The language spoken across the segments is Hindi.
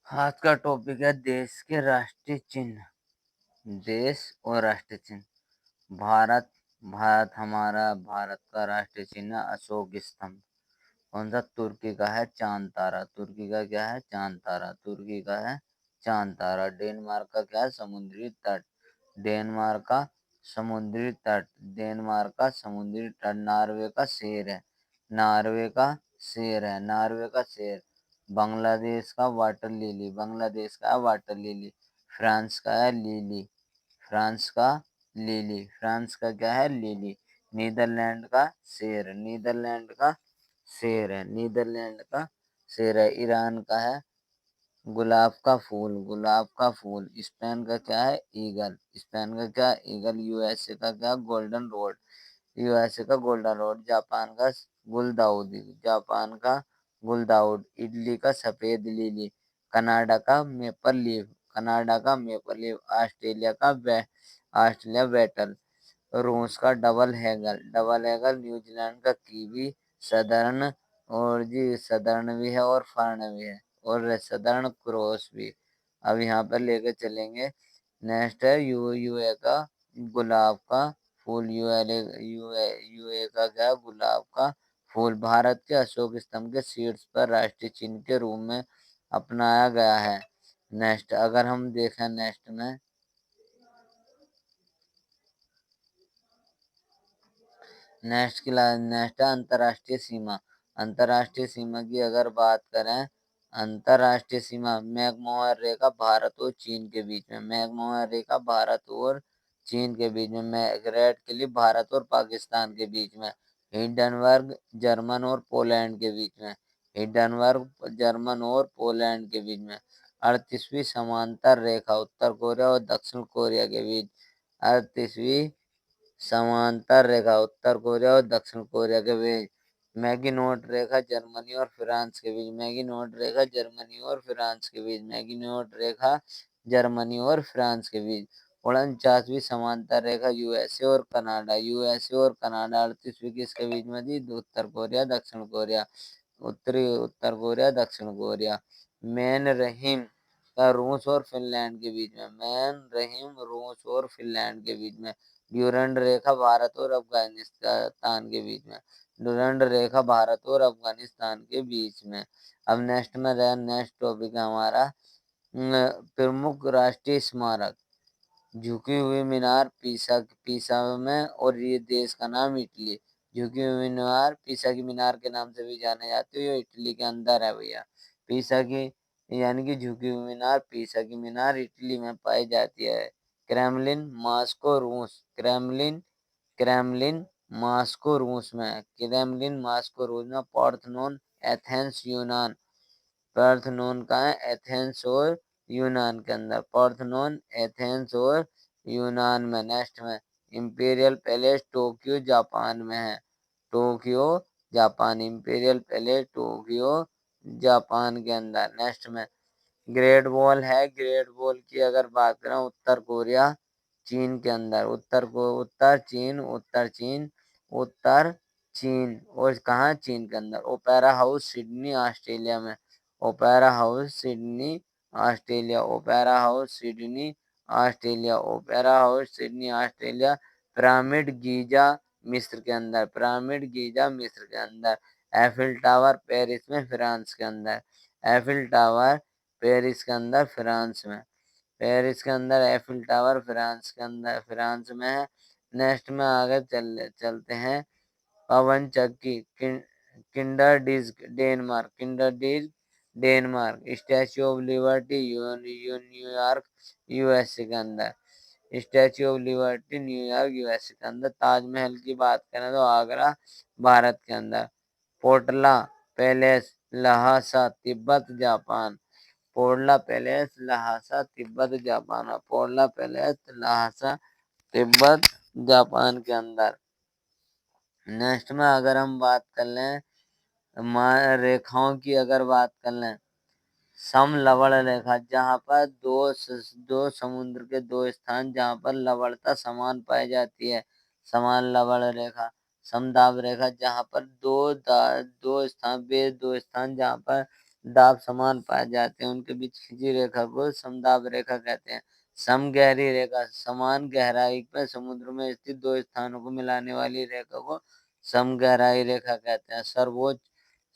आज का टॉपिक है देश के राष्ट्रीय चिन्ह। देश और राष्ट्रीय चिन्ह। भारत। भारत हमारा भारत का राष्ट्रीय चिन्ह अशोक स्तंभ। कौन सा? तुर्की का है चांद तारा। तुर्की का क्या है? चांद तारा। तुर्की का है चांद तारा। डेनमार्क का क्या है? समुद्री तट। डेनमार्क का समुद्री तट। डेनमार्क का समुद्री तट। नॉर्वे का शेर है। नॉर्वे का शेर है। नॉर्वे का शेर। बांग्लादेश का वाटर लिली। बांग्लादेश का वाटर लिली। फ्रांस का है लिली। फ्रांस का लिली। फ्रांस का क्या है? लिली। नीदरलैंड का शेर। नीदरलैंड का शेर है। नीदरलैंड का शेर है। ईरान का है गुलाब का फूल। गुलाब का फूल। स्पेन का क्या है? ईगल। स्पेन का क्या? ईगल। यूएसए का क्या? Goldenrod. यूएसए का गोल्डन रोड। जापान का गुलदाउदी। जापान का गुलदाउद। इटली का सफेद लिली। कनाडा का मेपल लीफ। कनाडा का मेपल लीफ। ऑस्ट्रेलिया बेटल। रूस का double eagle. Double eagle. New Zealand का कीवी। सदर्न और जी सदर्न भी है और फर्न भी है और सदर्न क्रॉस भी। अब यहाँ पर लेके चलेंगे। नेक्स्ट है यूए का गुलाब का फूल। यूए का क्या? गुलाब का फूल। भारत के अशोक स्तंभ के शीर्ष पर राष्ट्रीय चिन्ह के रूप में अपनाया गया है। नेक्स्ट अगर हम देखें नेक्स्ट में नेक्स्ट है अंतर्राष्ट्रीय सीमा। अंतर्राष्ट्रीय सीमा की अगर बात करें, अंतर्राष्ट्रीय सीमा मैकमोहन रेखा भारत और चीन के बीच में। मैकमोहन रेखा भारत और चीन के बीच में। रेड क्लिफ भारत और पाकिस्तान के बीच में। हिंडनबर्ग जर्मन और पोलैंड के बीच में। हिंडनबर्ग जर्मन और पोलैंड के बीच में। 38वीं समांतर रेखा उत्तर कोरिया और दक्षिण कोरिया के बीच। 38वीं समांतर रेखा उत्तर कोरिया और दक्षिण कोरिया के बीच। मैगिनोट रेखा जर्मनी और फ्रांस के बीच। मैगिनोट रेखा जर्मनी और फ्रांस के बीच। मैगिनोट रेखा जर्मनी और फ्रांस के बीच। 49वीं समांतर रेखा यूएसए और कनाडा। यूएसए और कनाडा। 38वीं किसके बीच में थी? उत्तर कोरिया दक्षिण कोरिया। उत्तरी उत्तर कोरिया दक्षिण कोरिया। मैन रहीम का रूस और फिनलैंड के बीच में। मैन रहीम रूस और फिनलैंड के बीच में। ड्यूरंड रेखा भारत और अफगानिस्तान के बीच में। ड्यूरंड रेखा भारत और अफगानिस्तान के बीच में। अब नेक्स्ट में नेक्स्ट टॉपिक है हमारा प्रमुख राष्ट्रीय स्मारक। झुकी हुई मीनार पीसा पीसा में और ये देश का नाम इटली। झुकी हुई मीनार पीसा की मीनार के नाम से भी जाने जाती है। ये इटली के अंदर है भैया। पीसा की यानी कि झुकी हुई मीनार पीसा की मीनार इटली में पाई जाती है। क्रेमलिन मॉस्को रूस। क्रेमलिन मॉस्को रूस में। क्रेमलिन मॉस्को रूस में। पार्थेनोन एथेंस यूनान। पार्थेनोन का है एथेंस और यूनान के अंदर। पार्थेनोन एथेंस और यूनान में। नेक्स्ट में इंपीरियल पैलेस टोक्यो जापान में है। Tokyo Japan. Imperial palace Tokyo Japan के अंदर। नेक्स्ट में ग्रेट वॉल है। ग्रेट वॉल की अगर बात करें उत्तर कोरिया चीन के अंदर। उत्तर चीन और कहाँ? चीन के अंदर। ओपेरा हाउस सिडनी ऑस्ट्रेलिया में। Opera house Sydney Australia. Opera house Sydney Australia. Opera house Sydney Australia. Pyramid Giza मिस्र के अंदर। पिरामिड गीजा मिस्र के अंदर। एफिल टावर पेरिस में फ्रांस के अंदर। एफिल टावर पेरिस के अंदर फ्रांस में। पेरिस के अंदर एफिल टावर फ्रांस के अंदर फ्रांस में है। नेक्स्ट में आगे चलते हैं। पवन चक्की Kinderdijk Denmark. Kinderdijk Denmark. Statue of liberty New York USA के अंदर। Statue of liberty New York USA के अंदर। ताजमहल की बात करें तो आगरा भारत के अंदर। Potala Palace Lhasa Tibet Japan. Potala Palace Lhasa Tibet Japan. Potala Palace Lhasa Tibet Japan के अंदर। नेक्स्ट में अगर हम बात कर लें रेखाओं की अगर बात कर लें, समलवण रेखा जहाँ पर दो समुद्र के दो स्थान जहाँ पर लवणता समान पाई जाती है। समान लवण रेखा। समदाब रेखा जहाँ पर दो स्थान जहाँ पर दाब समान पाए जाते हैं, उनके बीच खींची रेखा को समदाब रेखा कहते हैं। समगहरी रेखा, समान गहराई पर समुद्र में स्थित दो स्थानों को मिलाने वाली रेखा को समगहराई रेखा कहते हैं। सर्वोच्च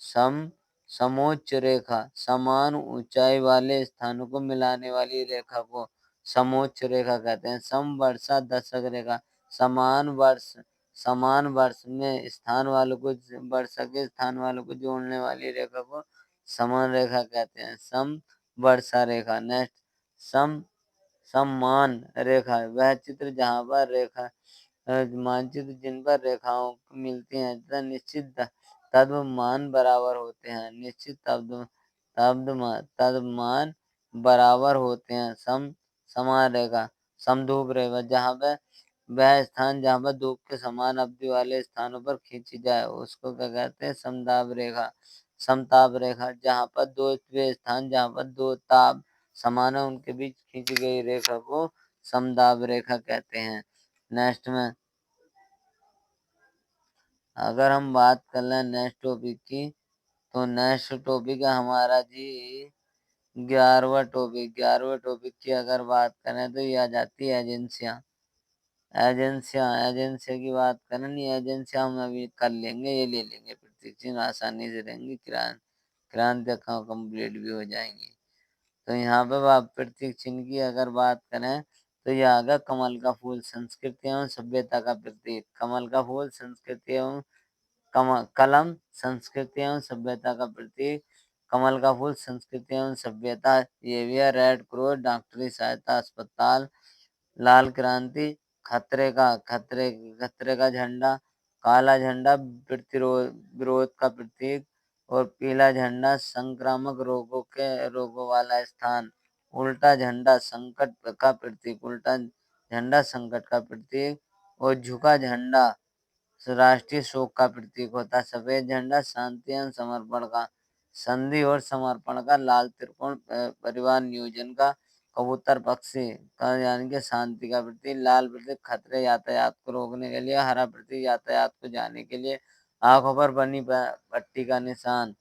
सम समोच्च रेखा, समान ऊंचाई वाले स्थानों को मिलाने वाली रेखा को समोच्च रेखा कहते हैं। समवर्षा दशक रेखा, समान वर्ष समान वर्ष में स्थान वालों को वर्षा के स्थान वालों को जोड़ने वाली रेखा को समान रेखा कहते हैं। सम वर्षा रेखा। नेक्स्ट, सम सम्मान रेखा, वह चित्र जहाँ पर रेखा मानचित्र जिन पर रेखाओं मिलती हैं तथा निश्चित तद्मान बराबर होते हैं। निश्चित तद्मान बराबर होते हैं। समान रेखा। समधूप रेखा, जहाँ पर वह स्थान जहाँ पर धूप के समान अवधि वाले स्थानों पर खींची जाए उसको क्या कहते हैं? समताप रेखा। समताप रेखा, जहाँ पर वे स्थान जहाँ पर दो ताप समान है उनके बीच खींची गई रेखा को समताप रेखा कहते हैं। नेक्स्ट में अगर हम बात कर लें नेक्स्ट टॉपिक की, तो नेक्स्ट टॉपिक है हमारा जी 11वां टॉपिक की अगर बात करें तो ये आ जाती है एजेंसियां। एजेंसिया की बात करें, नहीं एजेंसिया हम अभी कर लेंगे, ये ले लेंगे प्रतीक चिन्ह, आसानी से रहेंगी, क्रांति कंप्लीट भी हो जाएंगी। तो यहाँ पे प्रतीक चिन्ह की अगर बात करें तो ये आ गया कमल का फूल, संस्कृति एवं सभ्यता का प्रतीक। कमल का फूल संस्कृति एवं कलम संस्कृति एवं सभ्यता का प्रतीक। कमल का फूल संस्कृति एवं सभ्यता। ये भी है रेड क्रॉस डॉक्टरी सहायता अस्पताल। लाल क्रांति खतरे का झंडा। काला झंडा विरोध का प्रतीक। और पीला झंडा संक्रामक रोगों वाला स्थान। उल्टा झंडा संकट का प्रतीक, उल्टा झंडा संकट का प्रतीक। और झुका झंडा राष्ट्रीय शोक का प्रतीक होता है। सफेद झंडा शांति एवं समर्पण का, संधि और समर्पण का। लाल त्रिकोण परिवार नियोजन का। कबूतर पक्षी का यानी कि शांति का प्रतीक। लाल प्रतीक खतरे यातायात को रोकने के लिए। हरा प्रतीक यातायात को जाने के लिए। आंखों पर बनी पट्टी का निशान,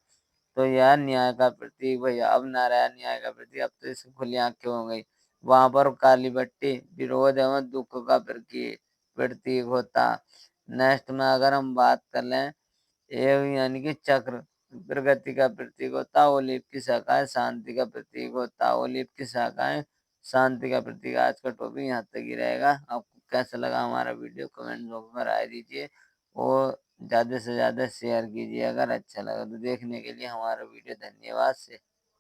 तो यह न्याय का प्रतीक भैया। अब नारायण न्याय का प्रतीक, अब तो इसकी खुली आंखें हो गई। वहां पर काली पट्टी विरोध एवं दुख का प्रतीक होता। नेक्स्ट में अगर हम बात कर लें, एव यानी कि चक्र प्रगति का प्रतीक होता है। ओलिव की शाखाएं शांति का प्रतीक होता है। ओलिव की शाखाएं शांति का प्रतीक। आज का टॉपिक यहाँ तक ही रहेगा। आपको कैसा लगा हमारा वीडियो कमेंट बॉक्स में राय दीजिए और ज्यादा से ज्यादा शेयर कीजिए अगर अच्छा लगा तो। देखने के लिए हमारा वीडियो धन्यवाद से।